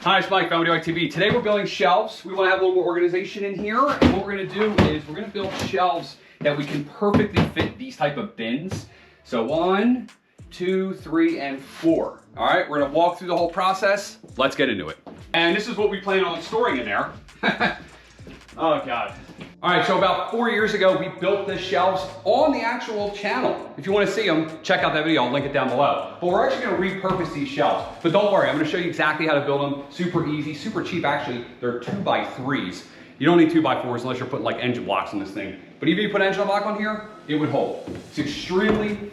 Hi, it's Mike, Found TV. Today we're building shelves. We want to have a little more organization in here. And what we're going to do is we're going to build shelves that we can perfectly fit these type of bins. So 1, 2, 3, and 4. All right, we're going to walk through the whole process. Let's get into it. And this is what we plan on storing in there. Oh God. All right, so about 4 years ago, we built the shelves on the actual channel. If you want to see them, check out that video. I'll link it down below. But we're actually going to repurpose these shelves. But don't worry, I'm going to show you exactly how to build them. Super easy, super cheap. Actually, they're 2x3s. You don't need 2x4s unless you're putting like engine blocks on this thing. But even if you put engine block on here, it would hold. It's extremely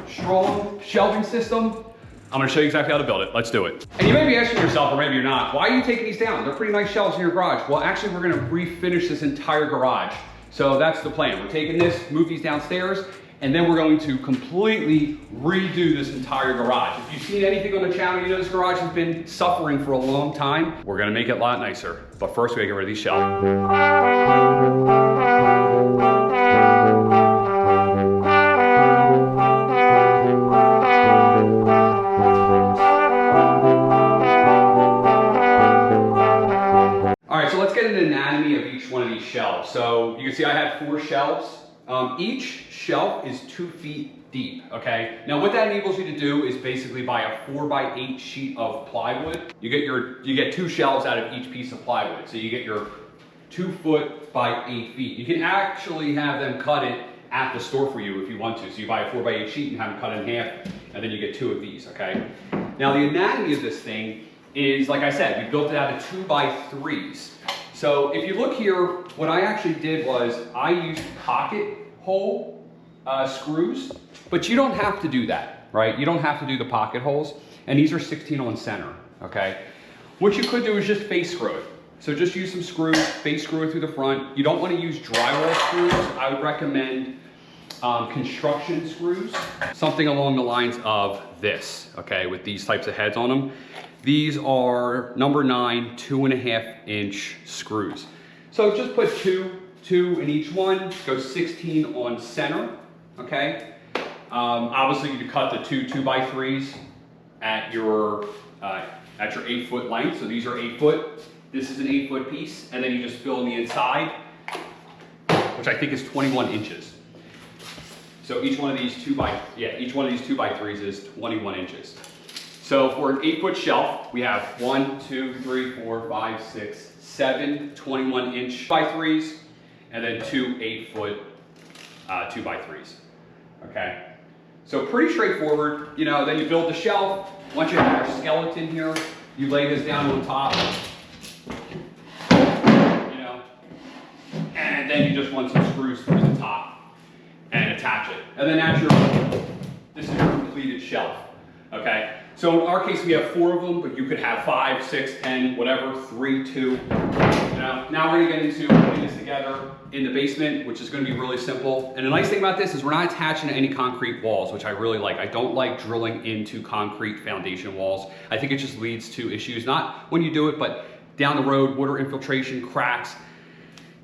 strong shelving system. I'm gonna show you exactly how to build it. Let's do it. And you may be asking yourself, or maybe you're not, why are you taking these down? They're pretty nice shelves in your garage. Well, actually, we're gonna refinish this entire garage. So that's the plan. We're taking this, move these downstairs, and then we're going to completely redo this entire garage. If you've seen anything on the channel, you know this garage has been suffering for a long time. We're gonna make it a lot nicer. But first, we gotta get rid of these shelves. Anatomy of each one of these shelves. So you can see I had 4 shelves. Each shelf is 2 feet deep, okay? Now what that enables you to do is basically buy a 4x8 sheet of plywood. You get 2 shelves out of each piece of plywood. So you get your 2 foot by 8 feet. You can actually have them cut it at the store for you if you want to. So you buy a 4x8 sheet and have them cut it in half, and then you get 2 of these, okay? Now the anatomy of this thing is, like I said, we built it out of 2x3s. So if you look here, what I actually did was I used pocket hole screws, but you don't have to do that, right? You don't have to do the pocket holes, and these are 16 on center, okay? What you could do is just face screw it. So just use some screws, face screw it through the front. You don't want to use drywall screws. I would recommend construction screws, something along the lines of this, okay, with these types of heads on them. These are number 9, 2.5 inch screws. So just put two in each one, go 16 on center, okay? Obviously you can cut the 2x3s at your 8 foot length. So these are 8 foot. This is an 8 foot piece. And then you just fill in the inside, which I think is 21 inches. So each one of these 2x3s is 21 inches. So for an 8 foot shelf, we have 1, 2, 3, 4, 5, 6, 7 21 inch by 3s, and then 2 8 foot 2x3s. Okay. So pretty straightforward. You know, then you build the shelf. Once you have your skeleton here, you lay this down on top. You know, and then you just run some screws through the top and attach it. And then this is your completed shelf. Okay. So in our case, we have 4 of them, but you could have 5, 6, 10, whatever, 3, 2. You know, now we're gonna get into putting this together in the basement, which is gonna be really simple. And the nice thing about this is we're not attaching to any concrete walls, which I really like. I don't like drilling into concrete foundation walls. I think it just leads to issues, not when you do it, but down the road, water infiltration, cracks,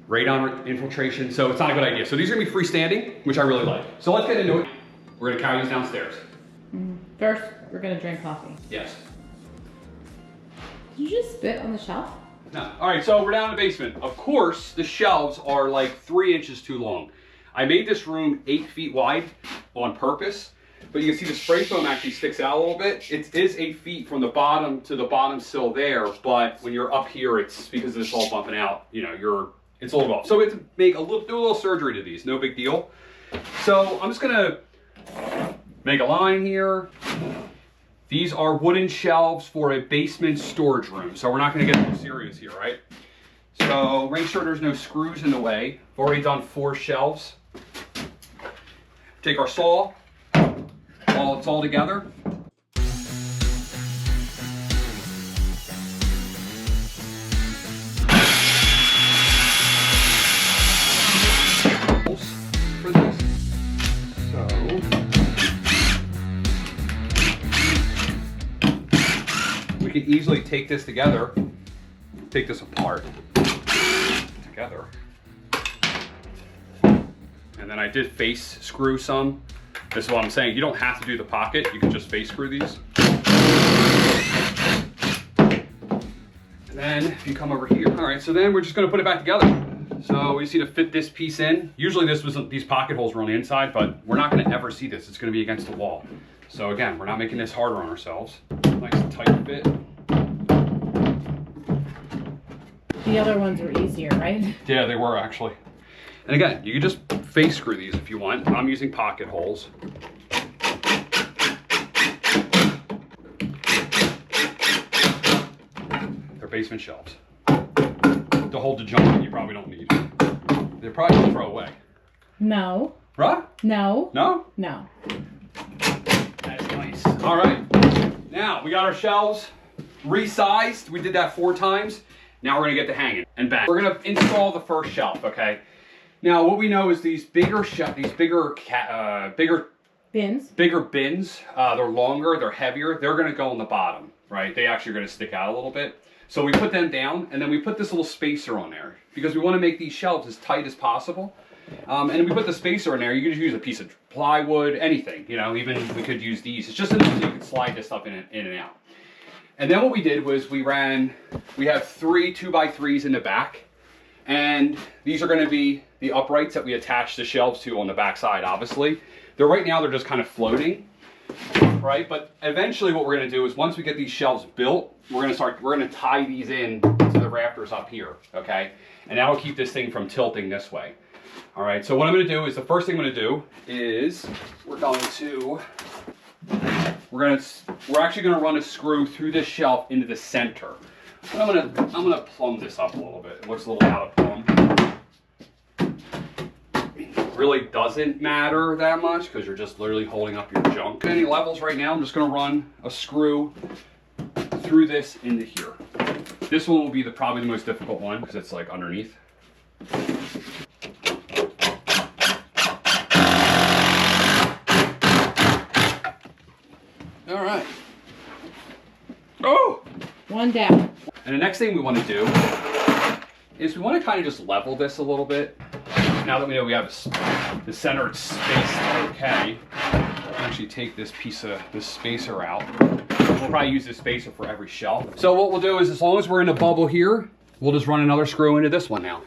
radon infiltration. So it's not a good idea. So these are gonna be freestanding, which I really like. So let's get into it. We're gonna carry these downstairs. First, we're gonna drink coffee. Yes. Did you just spit on the shelf? No. All right, so we're down in the basement. Of course, the shelves are like 3 inches too long. I made this room 8 feet wide on purpose, but you can see the spray foam actually sticks out a little bit. It is 8 feet from the bottom to the bottom sill there, but when you're up here, it's because this all bumping out, you know, it's a little off. So we have to do a little surgery to these, no big deal. So I'm just gonna make a line here. These are wooden shelves for a basement storage room. So we're not gonna get too serious here, right? So make sure there's no screws in the way. I've already done 4 shelves. Take our saw, while it's all together. For this. We can easily take this together, take this apart together. And then I did face screw some. This is what I'm saying. You don't have to do the pocket. You can just face screw these. Then if you come over here, all right, so then we're just gonna put it back together. So we just need to fit this piece in. Usually these pocket holes were on the inside, but we're not gonna ever see this. It's gonna be against the wall. So again, we're not making this harder on ourselves. Nice tight fit. The other ones were easier, right? Yeah, they were actually. And again, you can just face screw these if you want. I'm using pocket holes. They're basement shelves. To hold the junk that you probably don't need. They're probably gonna throw away. No. Right? No. No? No. That's nice. All right. Now, we got our shelves resized. We did that 4 times. Now we're gonna get to hanging and bang. We're gonna install the first shelf, okay? Now, what we know is these bigger Bins. bigger bins, they're longer, they're heavier, they're gonna go on the bottom, right? They actually are gonna stick out a little bit. So we put them down, and then we put this little spacer on there because we wanna make these shelves as tight as possible. And we put the spacer in there. You could just use a piece of plywood, anything, you know, even we could use these. It's just enough so you can slide this stuff in and out. And then what we did was we have 3 2x3s in the back, and these are gonna be the uprights that we attach the shelves to on the back side, obviously. Right now they're just kind of floating, right? But eventually what we're gonna do is once we get these shelves built, we're gonna tie these in to the rafters up here, okay? And that'll keep this thing from tilting this way. All right, so what I'm gonna do is, the first thing I'm gonna do is we're actually gonna run a screw through this shelf into the center. And I'm gonna plumb this up a little bit. It looks a little out of plumb. It really doesn't matter that much because you're just literally holding up your junk. Any levels right now, I'm just gonna run a screw through this into here. This one will be probably the most difficult one because it's like underneath. All right. Oh! One down. And the next thing we want to do is we want to kind of just level this a little bit. Now that we know we have the centered space okay, we'll actually take this spacer out. We'll probably use this spacer for every shelf. So what we'll do is, as long as we're in a bubble here, we'll just run another screw into this one now.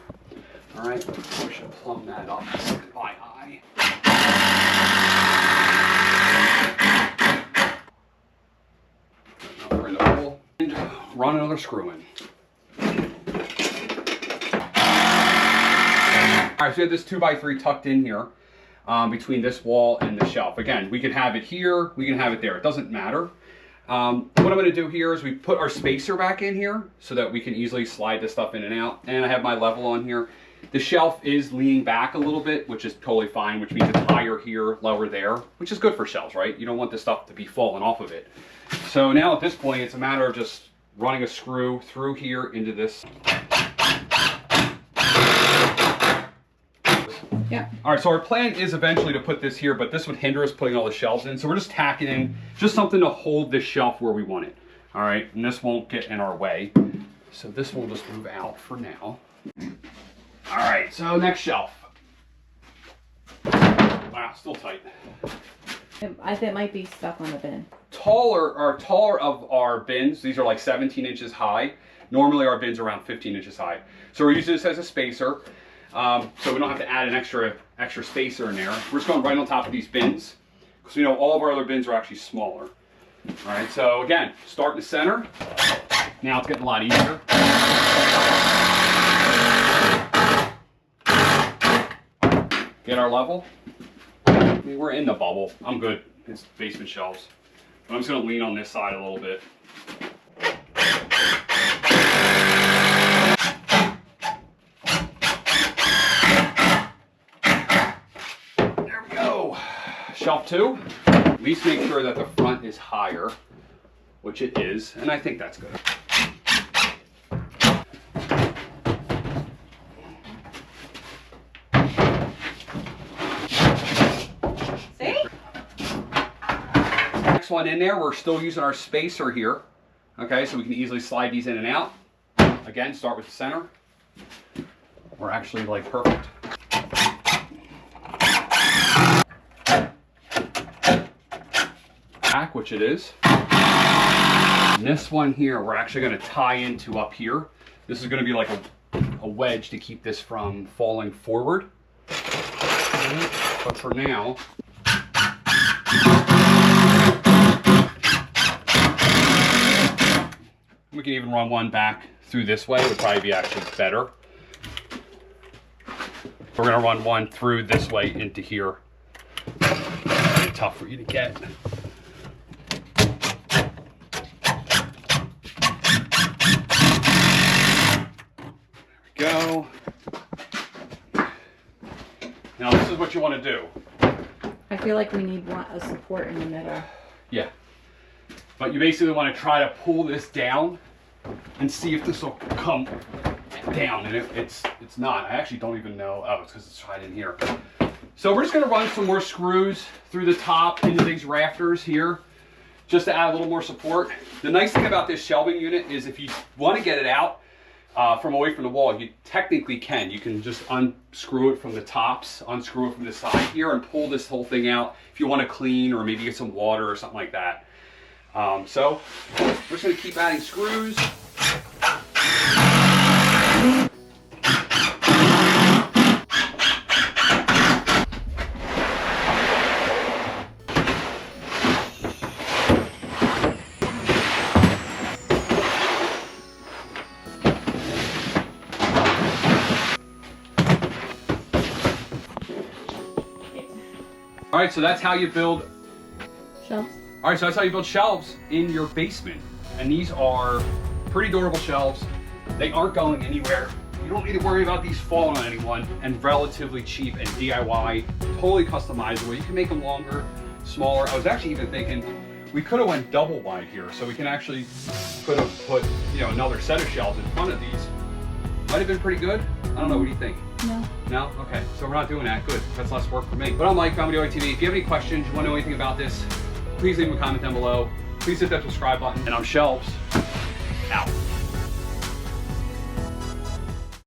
All right, we should plumb that up by eye. Now we're in the hole and run another screw in. All right, so we have this 2x3 tucked in here between this wall and the shelf. Again, we can have it here, we can have it there. It doesn't matter. What I'm going to do here is we put our spacer back in here so that we can easily slide this stuff in and out. And I have my level on here. The shelf is leaning back a little bit, which is totally fine, which means it's higher here, lower there, which is good for shelves, right? You don't want this stuff to be falling off of it. So now at this point, it's a matter of just running a screw through here into this. Yeah. All right, so our plan is eventually to put this here, but this would hinder us putting all the shelves in. So we're just tacking in just something to hold this shelf where we want it. All right, and this won't get in our way. So this will just move out for now. All right, so next shelf. Wow, still tight. I think it might be stuck on the bin. Taller of our bins, these are like 17 inches high. Normally our bins are around 15 inches high. So we're using this as a spacer. So we don't have to add an extra spacer in there. We're just going right on top of these bins because we know all of our other bins are actually smaller. All right, so again, start in the center. Now it's getting a lot easier. Get our level. I mean, we're in the bubble. I'm good. It's basement shelves. But I'm just going to lean on this side a little bit. Shelf 2, at least make sure that the front is higher, which it is, and I think that's good. See? Next one in there, we're still using our spacer here, okay, so we can easily slide these in and out. Again, start with the center. We're actually like perfect. Which it is. And this one here, we're actually going to tie into up here. This is going to be like a wedge to keep this from falling forward. But for now, we can even run one back through this way. It would probably be actually better. We're going to run one through this way into here. It's tough for you to get. Go. Now this is what you want to do. I feel like we need a support in the middle. Yeah. But you basically want to try to pull this down and see if this will come down. And it's not. I actually don't even know. Oh, it's because it's right in here. So we're just going to run some more screws through the top into these rafters here, just to add a little more support. The nice thing about this shelving unit is if you want to get it out from away from the wall, you technically can. You can just unscrew it from the tops, unscrew it from the side here, and pull this whole thing out if you want to clean or maybe get some water or something like that. So we're just going to keep adding screws. All right, so that's how you build Shelves. All right, so that's how you build shelves in your basement. And these are pretty durable shelves. They aren't going anywhere. You don't need to worry about these falling on anyone, and relatively cheap and DIY, totally customizable. You can make them longer, smaller. I was actually even thinking we could have went double wide here, so we can actually put another set of shelves in front of these. Might have been pretty good. I don't know, what do you think? No. No? Okay, so we're not doing that. Good, that's less work for me. But I'm Mike, Comedy TV. If you have any questions, you want to know anything about this, please leave a comment down below. Please hit that subscribe button. And I'm Shelves, out.